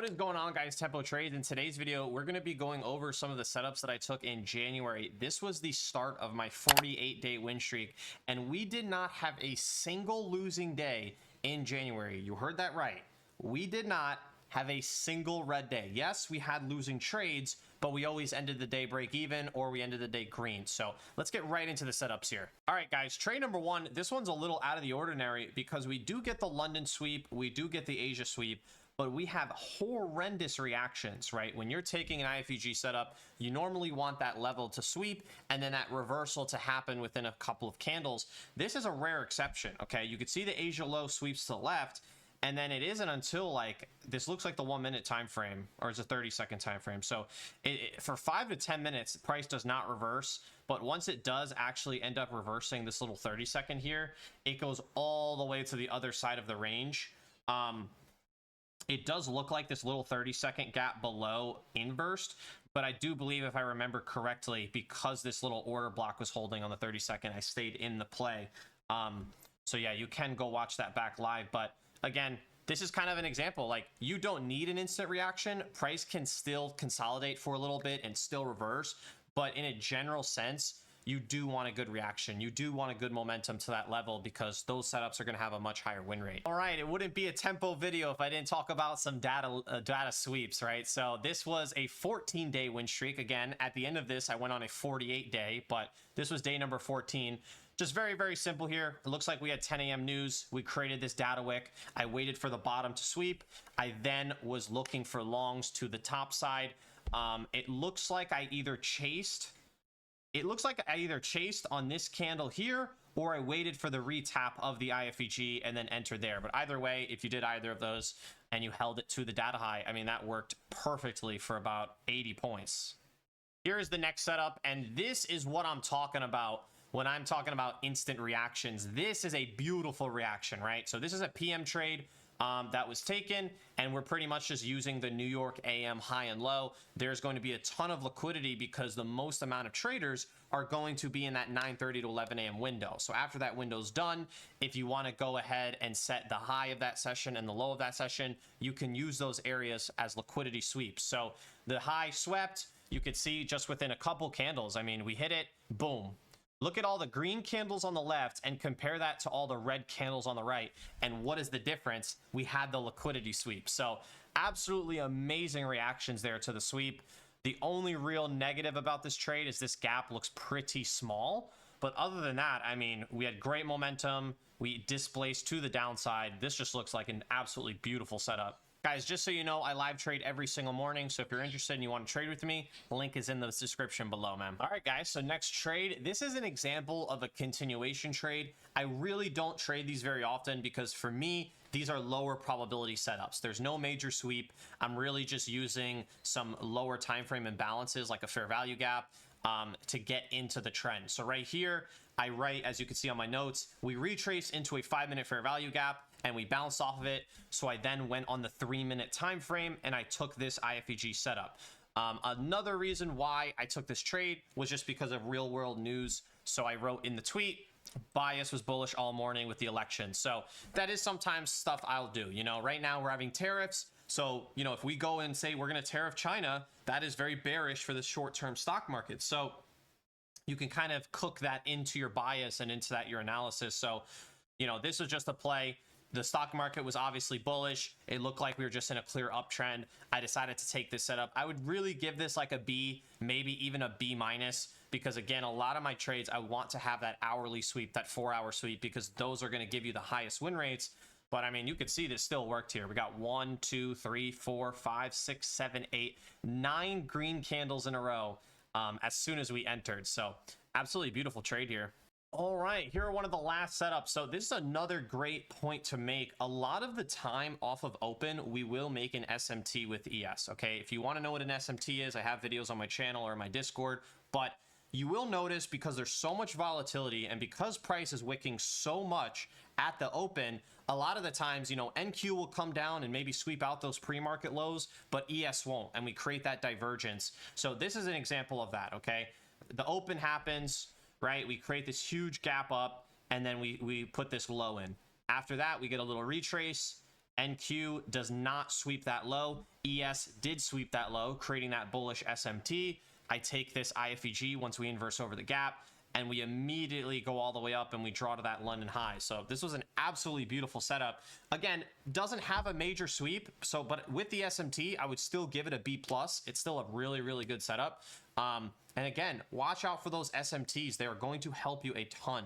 What is going on, guys? Tempo Trades. In today's video, we're going to be going over some of the setups that I took in January. This was the start of my 48-day win streak, and we did not have a single losing day in January. You heard that right. We did not have a single red day. Yes, we had losing trades, but we always ended the day break even, or we ended the day green. So let's get right into the setups here. All right, guys, trade number one. This one's a little out of the ordinary because we do get the London sweep, we do get the Asia sweep, but we have horrendous reactions, right? When you're taking an IFVG setup, you normally want that level to sweep and then that reversal to happen within a couple of candles. This is a rare exception, okay? You could see the Asia low sweeps to the left, and then it isn't until like this looks like the 1 minute time frame, or it's a 30-second time frame. So for 5 to 10 minutes, the price does not reverse, but once it does actually end up reversing this little 30-second here, it goes all the way to the other side of the range. It does look like this little 30-second gap below inversed, but I do believe, if I remember correctly, because this little order block was holding on the 30-second, I stayed in the play. So yeah, you can go watch that back live. But again, this is kind of an example. Like, you don't need an instant reaction. Price can still consolidate for a little bit and still reverse. But in a general sense, you do want a good reaction. You do want a good momentum to that level because those setups are going to have a much higher win rate. All right, it wouldn't be a tempo video if I didn't talk about some data sweeps, right? So this was a 14-day win streak. Again, at the end of this, I went on a 48-day, but this was day number 14. Just very, very simple here. It looks like we had 10 a.m. news. We created this data wick. I waited for the bottom to sweep. I then was looking for longs to the top side. It looks like I either chased on this candle here, or I waited for the retap of the IFVG and then entered there. But either way, if you did either of those and you held it to the data high, I mean, that worked perfectly for about 80 points. Here is the next setup, and this is what I'm talking about when I'm talking about instant reactions. This is a beautiful reaction, right? So this is a PM trade that was taken, and we're pretty much just using the New York AM high and low. There's going to be a ton of liquidity because the most amount of traders are going to be in that 9:30 to 11 a.m. window. So after that window's done, if you want to go ahead and set the high of that session and the low of that session, you can use those areas as liquidity sweeps. So the high swept, you could see just within a couple candles. I mean, we hit it, boom. Look at all the green candles on the left and compare that to all the red candles on the right. And what is the difference? We had the liquidity sweep. So absolutely amazing reactions there to the sweep. The only real negative about this trade is this gap looks pretty small. But other than that, I mean, we had great momentum. We displaced to the downside. This just looks like an absolutely beautiful setup. Guys, just so you know, I live trade every single morning. So if you're interested and you want to trade with me, the link is in the description below, man. All right, guys. So next trade. This is an example of a continuation trade. I really don't trade these very often because for me, these are lower probability setups. There's no major sweep. I'm really just using some lower time frame imbalances like a fair value gap to get into the trend. So right here, I write, as you can see on my notes, we retrace into a 5-minute fair value gap and we bounced off of it. So I then went on the 3-minute time frame and I took this IFVG setup. Another reason why I took this trade was just because of real world news. So I wrote in the tweet, bias was bullish all morning with the election. So that is sometimes stuff I'll do. You know, right now we're having tariffs. So, you know, if we go and say we're going to tariff China, that is very bearish for the short-term stock market. So you can kind of cook that into your bias and into that your analysis. So, you know, this was just a play. The stock market was obviously bullish. It looked like we were just in a clear uptrend. I decided to take this setup. I would really give this like a B, maybe even a B minus, because again, a lot of my trades, I want to have that hourly sweep, that 4-hour sweep, because those are going to give you the highest win rates. But I mean, you can see this still worked here. We got 1, 2, 3, 4, 5, 6, 7, 8, 9 green candles in a row as soon as we entered. So absolutely beautiful trade here. All right, here are one of the last setups. So this is another great point to make. A lot of the time off of open, we will make an SMT with ES, okay? If you want to know what an SMT is, I have videos on my channel or my Discord, but you will notice because there's so much volatility and because price is wicking so much at the open, a lot of the times, you know, NQ will come down and maybe sweep out those pre-market lows, but ES won't, and we create that divergence. So this is an example of that, okay? The open happens, right? We create this huge gap up and then we put this low in. After that, we get a little retrace. NQ does not sweep that low. ES did sweep that low, creating that bullish SMT. I take this IFVG once we inverse over the gap, and we immediately go all the way up and we draw to that London high. So this was an absolutely beautiful setup. Again, doesn't have a major sweep, so but with the SMT, I would still give it a B+. It's still a really, really good setup. And again, watch out for those SMTs. They are going to help you a ton.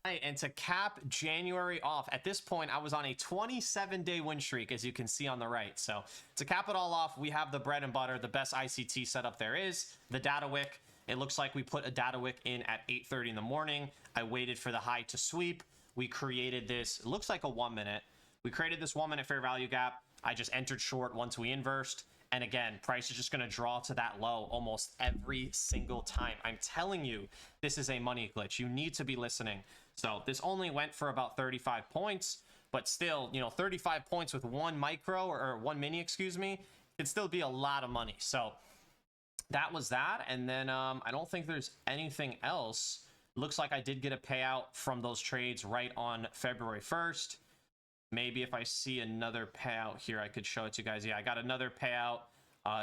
And to cap January off, at this point, I was on a 27-day win streak, as you can see on the right. So to cap it all off, we have the bread and butter, the best ICT setup there is, the data wick. It looks like we put a data wick in at 8:30 in the morning. I waited for the high to sweep. We created this, it looks like a 1 minute. We created this 1 minute fair value gap. I just entered short once we inversed. And again, price is just going to draw to that low almost every single time. I'm telling you, this is a money glitch. You need to be listening. So this only went for about 35 points, but still, you know, 35 points with one micro or one mini, excuse me, it'd still be a lot of money. So that was that. And then I don't think there's anything else. Looks like I did get a payout from those trades right on February 1st. Maybe if I see another payout here, I could show it to you guys. Yeah, I got another payout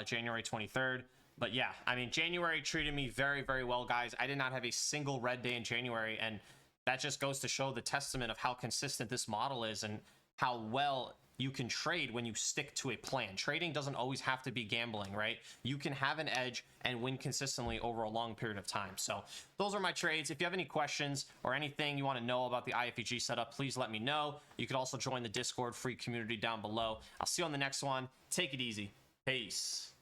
January 23rd. But yeah, I mean, January treated me very, very well, guys. I did not have a single red day in January, and that just goes to show the testament of how consistent this model is and how well you can trade when you stick to a plan. Trading doesn't always have to be gambling, right? You can have an edge and win consistently over a long period of time. So those are my trades. If you have any questions or anything you want to know about the IFVG setup, please let me know. You could also join the Discord free community down below. I'll see you on the next one. Take it easy. Peace.